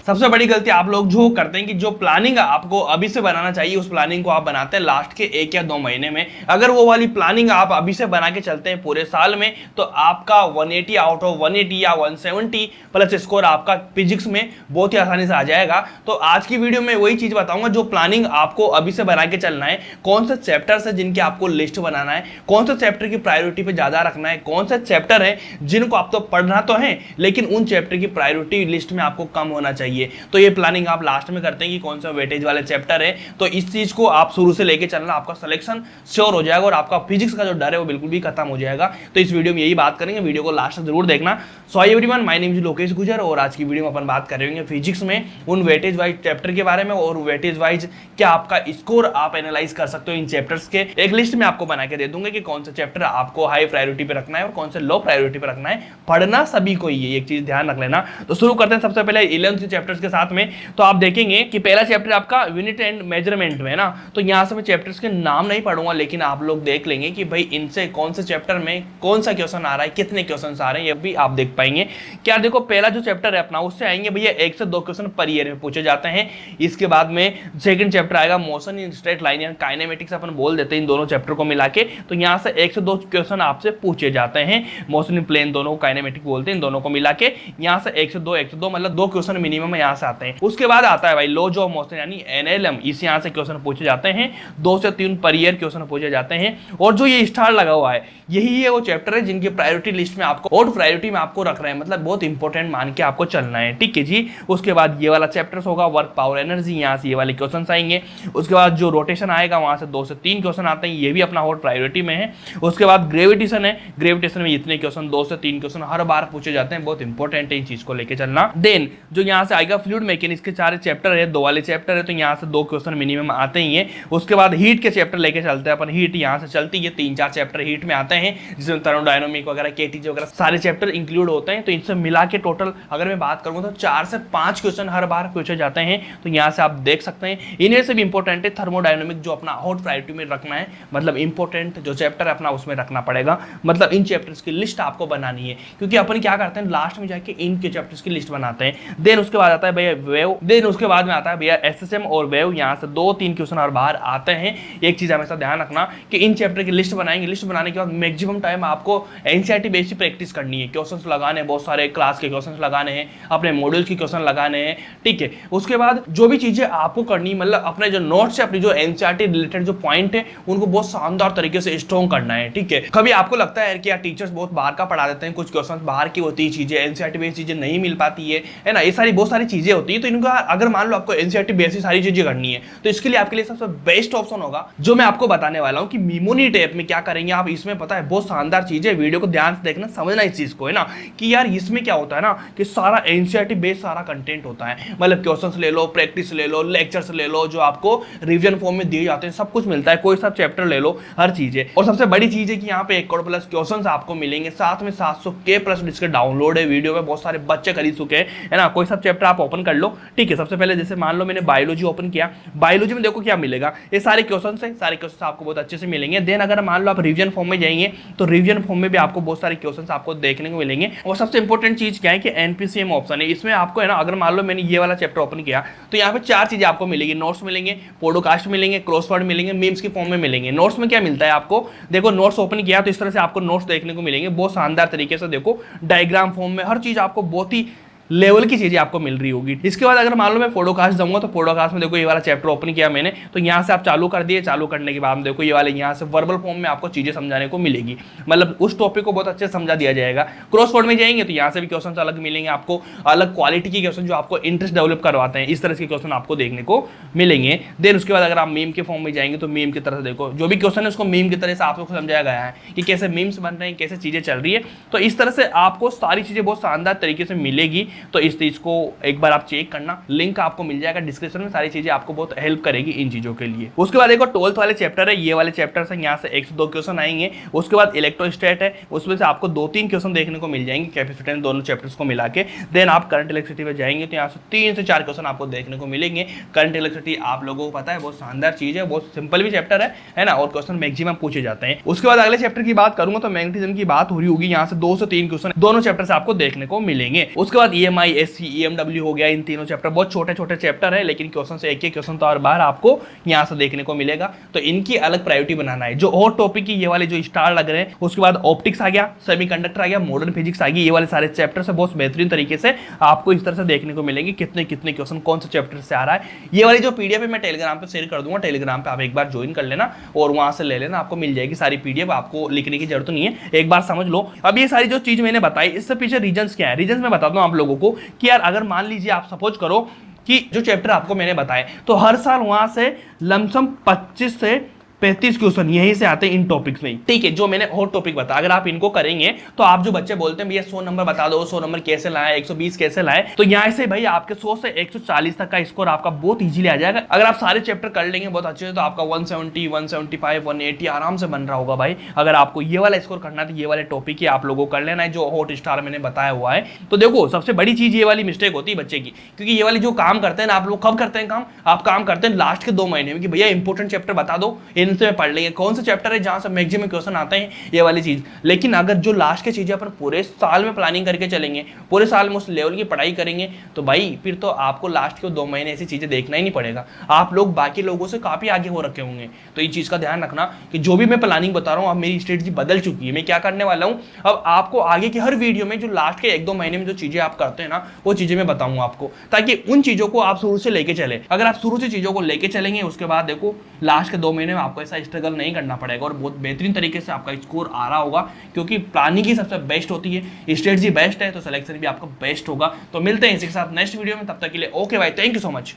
सबसे बड़ी गलती आप लोग जो करते हैं कि जो प्लानिंग आपको अभी से बनाना चाहिए उस प्लानिंग को आप बनाते हैं लास्ट के 1 या 2 महीने में। अगर वो वाली प्लानिंग आप अभी से बना के चलते हैं पूरे साल में तो आपका 180 आउट ऑफ 180 या 170 प्लस स्कोर आपका फिजिक्स में बहुत ही आसानी से आ जाएगा। तो आज की वीडियो में वही चीज बताऊंगा जो प्लानिंग आपको अभी से बना के चलना है, कौन से चैप्टर्स है जिनकी आपको लिस्ट बनाना है, कौन से चैप्टर की प्रायोरिटी पे ज्यादा रखना है, कौन से चैप्टर है जिनको आप तो पढ़ना तो है लेकिन उन चैप्टर की प्रायोरिटी लिस्ट में आपको कम होना चाहिए। तो ये प्लानिंग आप लास्ट में करते हैं कि कौन सा वेटेज वाले चैप्टर है। तो इस चीज को आप शुरू से लेके चलना, आपका सिलेक्शन श्योर हो जाएगा और आपका फिजिक्स का जो डर है वो बिल्कुल भी खत्म हो जाएगा। तो इस वीडियो में यही बात करेंगे, वीडियो को लास्ट तक जरूर देखना। So everyone, my name is Lokesh गुजर और आज की वीडियो में अपन बात कर रहे हैं फिजिक्स में उन वेटेज वाइज चैप्टर के बारे में और वेटेज वाइज क्या आपका स्कोर आप एनालाइज कर सकते हो इन चैप्टर्स के। एक लिस्ट में आपको बना के दे दूंगा कि कौन सा चैप्टर आपको हाई प्रायोरिटी पे रखना है और कौन से लो प्रायोरिटी पे रखना है। पढ़ना सभी को ही है, एक चीज ध्यान रख लेना। तो शुरू करते हैं सबसे पहले 11th के चैप्टर्स के साथ में। तो आप देखेंगे कि पहला चैप्टर आपका यूनिट एंड मेजरमेंट में है ना। तो यहां से मैं चैप्टर्स के नाम नहीं पढ़ूंगा लेकिन आप लोग देख लेंगे कि भाई इनसे कौन से चैप्टर में कौन सा क्वेश्चन आ रहा है, कितने क्वेश्चन आ रहे हैं, ये भी आप देख पाएंगे। क्या देखो, पहला जो चैप्टर है अपना उससे आएंगे भैया 1 से 2 क्वेश्चन पर ईयर में पूछे जाते हैं। इसके बाद में सेकंड चैप्टर आएगा मोशन इन स्ट्रेट लाइन या काइनेमेटिक्स अपन बोल देते हैं इन दोनों चैप्टर को मिला के। तो यहां से 1 से 2 क्वेश्चन आपसे पूछे जाते हैं। मोशन इन प्लेन दोनों को काइनेमेटिक बोलते हैं, इन दोनों को मिला के यहां से 1 से 2 मतलब 2 क्वेश्चन मिनिमम यहां से आते हैं। उसके बाद आता है भाई लॉज ऑफ मोशन यानी एनएलएम, इस यहां से क्वेश्चन पूछे जाते हैं। 2 से 3 पर ईयर क्वेश्चन पूछे जाते हैं। और जो ये स्टार लगा हुआ है यही है वो चैप्टर है जिनकी प्रायोरिटी लिस्ट में आपको और प्रायोरिटी में आपको रख रहे हैं, मतलब बहुत इंपॉर्टेंट मान के आपको चलना है, ठीक है जी। उसके बाद ये वाला चैप्टर होगा वर्क पावर एनर्जी, यहां से ये वाले क्वेश्चन आएंगे। उसके बाद जो रोटेशन आएगा वहां से 2 से 3 क्वेश्चन आते हैं, ये भी अपना हॉट प्रायोरिटी में है। उसके बाद ग्रेविटेशन है, ग्रेविटेशन में इतने क्वेश्चन 2 से 3 क्वेश्चन हर बार पूछे जाते हैं, बहुत इंपॉर्टेंट है इन चीज को लेके चलना। देन जो यहाँ से आएगा फ्लूइड मैकेनिक्स के 4 चैप्टर है, 2 वाले चैप्टर है तो यहाँ से 2 क्वेश्चन मिनिमम आते ही है। उसके बाद हीट के चैप्टर लेके चलते हैं अपन, हीट यहाँ से चलती है, 3-4 चैप्टर हीट में आते हैं जिसमें थर्मोडायनामिक वगैरह केटीजी वगैरह सारे चैप्टर इंक्लूड होते हैं। तो इनसे मिला के टोटल अगर मैं बात करूंगा तो 4 से 5 क्वेश्चन हर बार पूछे जाते हैं। तो यहाँ से आप देख सकते हैं। इनमें से भी इंपॉर्टेंट है थर्मोडायनामिक जो अपना हॉट प्रायोरिटी में रखना है, मतलब इंपॉर्टेंट जो चैप्टर है अपना उसमें रखना पड़ेगा। मतलब इन चैप्टर्स की लिस्ट आपको बनानी है क्योंकि अपन क्या करते हैं लास्ट में जाके इनके चैप्टर्स की लिस्ट बनाते हैं। देन उसके बाद आता है भैया वेव, देन उसके बाद में आता है भैया एसएसएम और वेव, यहाँ से 2-3 क्वेश्चन हर बार आते हैं। एक चीज हमेशा ध्यान रखना कि इन चैप्टर की लिस्ट बनाएंगे, लिस्ट बनाने के बाद मैक्सिमम टाइम आपको एनसीईआरटी बेस पे प्रैक्टिस करनी है, क्वेश्चंस लगाने हैं, बहुत सारे क्लास के क्वेश्चंस लगाने हैं, अपने मॉड्यूल के क्वेश्चन लगाने हैं, ठीक है। उसके बाद जो भी चीजें आपको करनी है मतलब अपने जो नोट्स है, अपनी जो एनसीईआरटी रिलेटेड जो पॉइंट है उनको बहुत शानदार तरीके से स्ट्रॉन्ग करना है, ठीक है। कभी आपको लगता है कि यार टीचर्स बहुत बाहर का पढ़ा देते हैं, कुछ क्वेश्चन बाहर की होती है चीजें, एनसीईआरटी बेस चीजें नहीं मिल पाती है ना, ये सारी बहुत सारी चीजें होती है। तो इनका अगर मान लो आपको एनसीईआरटी बेस से सारी चीजें करनी है तो इसके लिए आपके लिए सबसे बेस्ट ऑप्शन होगा जो मैं आपको बताने वाला हूं कि मेमोनी ऐप में क्या करेंगे आप। इसमें पता है बहुत शानदार चीज है, वीडियो को ध्यान से देखना, समझना इस चीज को है ना कि यार इसमें क्या होता है ना कि सारा एनसीईआरटी बेस सारा कंटेंट होता है, मतलब क्वेश्चंस ले लो, प्रैक्टिस ले लो, लेक्चर्स ले लो, जो आपको रिवीजन फॉर्म में दिए जाते हैं, सब कुछ मिलता है, कोई सा चैप्टर ले लो, हर चीज है। और सबसे बड़ी चीज है कि यहाँ पे 1 करोड़ प्लस क्वेश्चंस आपको मिलेंगे, साथ में 700K प्लस इसके डाउनलोड है, वीडियो में बहुत सारे बच्चे खरीद चुके हैं, है ना। कोई सब चैप्टर आप ओपन कर लो, ठीक है। सबसे पहले जैसे मान लो मैंने बायोलॉजी ओपन किया, बायोलॉजी में देखो क्या मिलेगा, ये सारे क्वेश्चन है, सारे क्वेश्चन आपको बहुत अच्छे से मिलेंगे। देन अगर मान लो आप रिवीजन फॉर्म में जाएंगे तो रिवीजन फॉर्म में भी आपको बहुत सारे क्वेश्चन आपको देखने को मिलेंगे। और सबसे इंपॉर्टेंट चीज क्या है कि एनपीसीएम ऑप्शन है, इसमें आपको है ना अगर मान लो मैंने ये वाला चैप्टर ओपन किया तो यहाँ पे 4 चीजें आपको मिलेगी, नोट्स मिलेंगे, पॉडकास्ट मिलेंगे, क्रॉसवर्ड मिलेंगे, मीम्स की फॉर्म में मिलेंगे। नोट्स में क्या मिलता है आपको, देखो नोट्स ओपन किया तो इस तरह से आपको नोट्स देखने को मिलेंगे बहुत शानदार तरीके से, देखो डायग्राम फॉर्म में, हर चीज आपको बहुत ही लेवल की चीजें आपको मिल रही होगी। इसके बाद अगर मान लो मैं पॉडकास्ट जाऊंगा तो पॉडकास्ट में देखो ये वाला चैप्टर ओपन किया मैंने, तो यहाँ से आप चालू कर दिए, चालू करने के बाद देखो ये वाले यहाँ से वर्बल फॉर्म में आपको चीजें समझाने को मिलेगी, मतलब उस टॉपिक को बहुत अच्छे से समझा दिया जाएगा। क्रॉसवर्ड में जाएंगे तो यहाँ से भी क्वेश्चन अलग मिलेंगे आपको, अलग क्वालिटी के क्वेश्चन जो आपको इंटरेस्ट डेवलप करवाते हैं, इस तरह के क्वेश्चन आपको देखने को मिलेंगे। देन उसके बाद अगर आप मीम के फॉर्म में जाएंगे तो मीम की तरह से देखो जो भी क्वेश्चन है उसको मीम की तरह से आप लोग को समझाया गया है कि कैसे मीम्स बन रहे हैं, कैसे चीजें चल रही है। तो इस तरह से आपको सारी चीजें बहुत शानदार तरीके से मिलेगी। तो इस चीज को एक बार आप चेक करना, लिंक आपको मिल जाएगा डिस्क्रिप्शन में, सारी चीजें आपको बहुत हेल्प करेगी इन चीजों के लिए। उसके बाद एक 12th वाले चैप्टर है, ये वाले चैप्टर से यहाँ से 1 से 2 क्वेश्चन आएंगे। उसके बाद इलेक्ट्रोस्टैट है, उसमें से आपको 2-3 क्वेश्चन देखने को मिल जाएंगे, कैपेसिटेंस दोनों चैप्टर्स को मिला के। देन आप करंट इलेक्ट्रिसिटी में जाएंगे तो यहाँ से 3 से 4 क्वेश्चन आपको देखने को मिलेंगे। करंट इलेक्ट्रिसिटी आप लोगों को पता है बहुत शानदार चीज है, बहुत सिंपल भी चैप्टर है ना, और क्वेश्चन मैक्सिमम पूछे जाते हैं। उसके बाद अगले चैप्टर की बात करूंगा तो मैग्नेटिज्म की बात हो रही होगी, यहाँ से 2 से 3 क्वेश्चन दोनों चैप्टर से आपको देखने को मिलेंगे। उसके बाद ये EMI, SC, EMW हो गया, इन तीनों चैप्टर बहुत छोटे छोटे चैप्टर है, लेकिन क्वेश्चन से एक क्वेश्चन तो हर बार आपको यहाँ से देखने को मिलेगा। तो इनकी अलग प्रायोरिटी बनाना है। जो और टॉपिक की ये वाले जो स्टार लग रहे हैं, उसके बाद ऑप्टिक्स आ गया, सेमीकंडक्टर आ गया, मॉडर्न फिजिक्स आ गई, ये वाले सारे चैप्टर से बहुत बेहतरीन तरीके से आपको इस तरह से देखने को मिलेंगे कितने कितने क्वेश्चन कौन से चैप्टर से आ रहा है। ये वाली जो पीडीएफ है मैं टेलीग्राम पे शेयर कर दूंगा, टेलीग्राम पे आप एक बार ज्वाइन कर लेना और वहां से ले लेना, आपको मिल जाएगी सारी पीडीएफ, आपको लिखने की जरूरत नहीं है, एक बार समझ लो। अब ये सारी जो चीज मैंने बताई, इससे पीछे रीजंस क्या है, रीजंस मैं बताता हूं आप लोगों को कि यार अगर मान लीजिए आप सपोज करो कि जो चैप्टर आपको मैंने बताए, तो हर साल वहां से लमसम 25 से 35 क्वेश्चन यहीं से आते हैं इन टॉपिक्स में, ठीक है। जो मैंने और टॉपिक बताया, अगर आप इनको करेंगे तो आप जो बच्चे बोलते हैं भैया 100 नंबर बता दो, 100 नंबर कैसे लाए, 120 कैसे लाए, तो यहाँ से भाई आपके 100 से 140 तक का स्कोर आपका बहुत इजीली आ जाएगा। अगर आप सारे चैप्टर कर लेंगे बहुत अच्छे से, तो आपका 170, 175, 180 आराम से बन रहा होगा भाई। अगर आपको ये वाला स्कोर करना है तो ये वाले टॉपिक ही आप लोगों को कर लेना है जो हॉट स्टार मैंने बताया हुआ है। तो देखो सबसे बड़ी चीज ये वाली मिस्टेक होती है बच्चे की, क्योंकि ये वाली जो काम करते हैं ना आप लोग, कब करते हैं काम, आप काम करते हैं लास्ट के 2 महीने में कि भैया इंपॉर्टेंट चैप्टर बता दो, इनसे पढ़ लेंगे, कौन से चैप्टर है जहां से मैक्सिमम क्वेश्चन आते हैं, ये वाली चीज। लेकिन अगर जो लास्ट की चीजें अपन पूरे साल में प्लानिंग करके चलेंगे, पूरे साल में उस लेवल की पढ़ाई करेंगे, तो भाई फिर तो आपको लास्ट के 2 महीने ऐसी चीजें देखना ही नहीं पड़ेगा, आप लोग बाकी लोगों से काफी आगे हो रखे होंगे। तो ये चीज का ध्यान रखना कि जो भी मैं प्लानिंग बता रहा हूं, अब मेरी स्ट्रेटजी बदल चुकी है, मैं क्या करने वाला हूं, अब आपको आगे की हर वीडियो में जो लास्ट के 1-2 महीने में जो चीजें आप करते हैं ना, वो चीजें मैं बताऊंगा आपको, ताकि उन चीजों को आप शुरू से लेके चले। अगर आप शुरू से चीजों को लेके चलेंगे, उसके बाद देखो लास्ट के 2 महीने में आपको ऐसा स्ट्रगल नहीं करना पड़ेगा और बहुत बेहतरीन तरीके से आपका स्कोर आ रहा होगा, क्योंकि प्लानिंग ही सबसे बेस्ट होती है, स्ट्रेटजी बेस्ट है तो सिलेक्शन भी आपका बेस्ट होगा। तो मिलते हैं इसी के साथ नेक्स्ट वीडियो में, तब तक के लिए ओके भाई, थैंक यू सो मच।